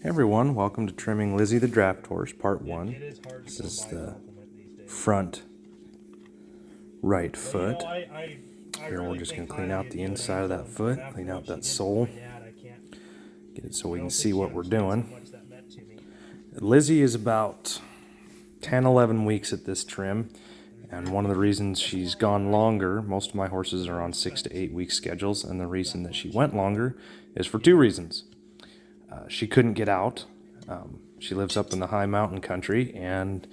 Hey everyone, welcome to Trimming Lizzy the Draft Horse, Part 1. This is the front right foot. Here we're just going to clean out the inside of that foot, clean out that sole, get it so we can see what we're doing. Lizzy is about 10-11 weeks at this trim, and one of the reasons she's gone longer, most of my horses are on 6 to 8 week schedules, and the reason that she went longer is for two reasons. She couldn't get out. She lives up in the high mountain country, and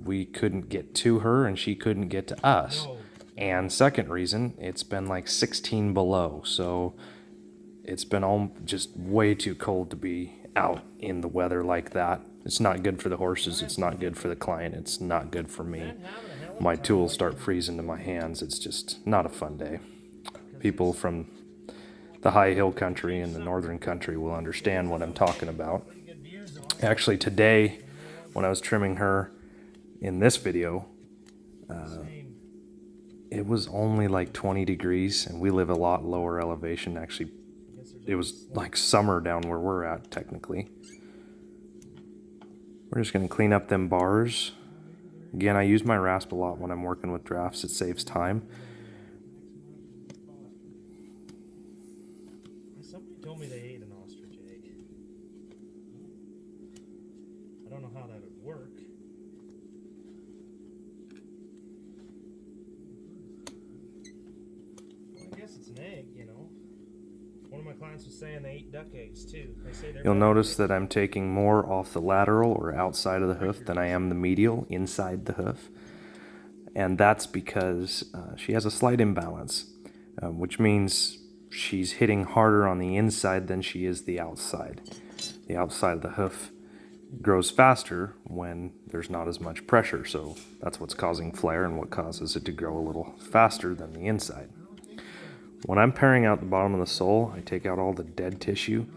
we couldn't get to her, and she couldn't get to us. And second reason, it's been like 16 below, so it's been just way too cold to be out in the weather like that. It's not good for the horses. It's not good for the client. It's not good for me. My tools start freezing to my hands. It's just not a fun day. People from the high hill country and the northern country will understand what I'm talking about. Actually, today, when I was trimming her in this video, it was only like 20 degrees, and we live a lot lower elevation. Actually, it was like summer down where we're at, technically. We're just going to clean up them bars. Again, I use my rasp a lot when I'm working with drafts. It saves time. Somebody told me they ate an ostrich egg. I don't know how that would work. Well, I guess it's an egg, you know. One of my clients was saying they eat duck eggs too. They say You'll notice that I'm taking more off the lateral or outside of the hoof than I am the medial inside the hoof. And that's because she has a slight imbalance, which means she's hitting harder on the inside than she is the outside. The outside of the hoof grows faster when there's not as much pressure, so that's what's causing flare and what causes it to grow a little faster than the inside. When I'm paring out the bottom of the sole, I take out all the dead tissue.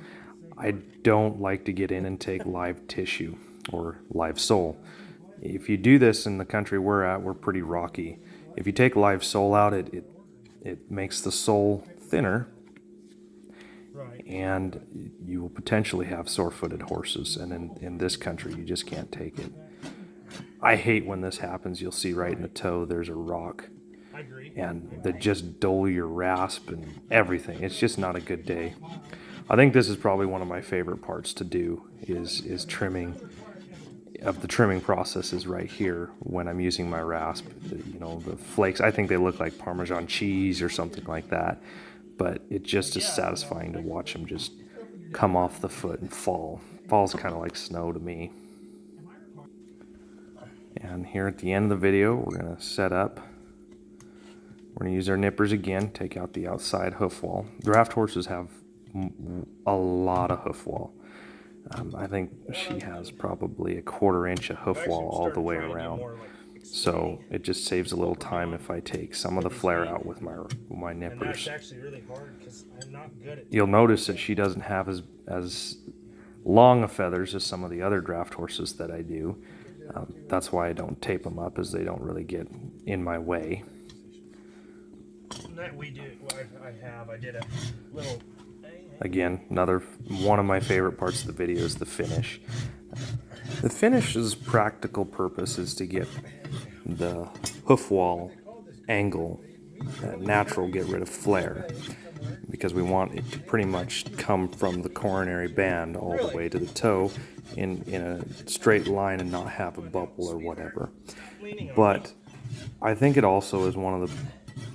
I don't like to get in and take live tissue or live sole. If you do this in the country we're at, we're pretty rocky. If you take live sole out, it makes the sole thinner, and you will potentially have sore-footed horses, and in this country you just can't take it. I hate when this happens. You'll see right in the toe there's a rock, and they just dull your rasp and everything. It's just not a good day. I think this is probably one of my favorite parts to do is trimming. Of the trimming process is right here when I'm using my rasp. You know, the flakes, I think they look like Parmesan cheese or something like that, but it just is satisfying to watch them just come off the foot and fall. Falls kind of like snow to me. And here at the end of the video, we're going to set up. We're going to use our nippers again, take out the outside hoof wall. Draft horses have a lot of hoof wall. I think she has probably a 1/4 inch of hoof wall all the way around. So it just saves a little time if I take some of the flare out with my nippers. You'll notice that she doesn't have as long of feathers as some of the other draft horses that I do. That's why I don't tape them up, as they don't really get in my way. That we do. I did a little. Again, another one of my favorite parts of the video is the finish. The finish's practical purpose is to get the hoof wall angle natural, get rid of flare, because we want it to pretty much come from the coronary band all the way to the toe in a straight line and not have a bubble or whatever. But I think it also is one of the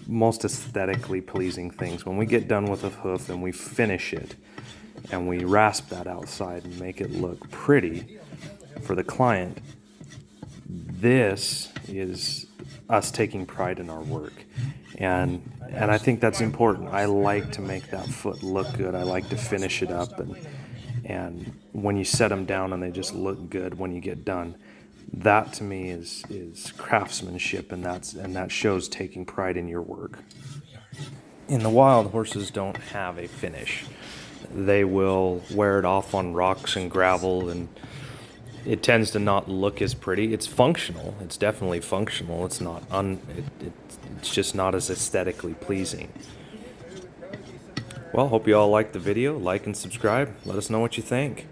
most aesthetically pleasing things. When we get done with a hoof and we finish it and we rasp that outside and make it look pretty for the client, this is us taking pride in our work. And I think that's important. I like to make that foot look good. I like to finish it up, and when you set them down and they just look good when you get done, that to me is craftsmanship, and that shows taking pride in your work. In the wild, horses don't have a finish. They will wear it off on rocks and gravel, and it tends to not look as pretty. It's functional. It's definitely functional. It's not it's just not as aesthetically pleasing. Well, hope you all liked the video. Like and subscribe. Let us know what you think.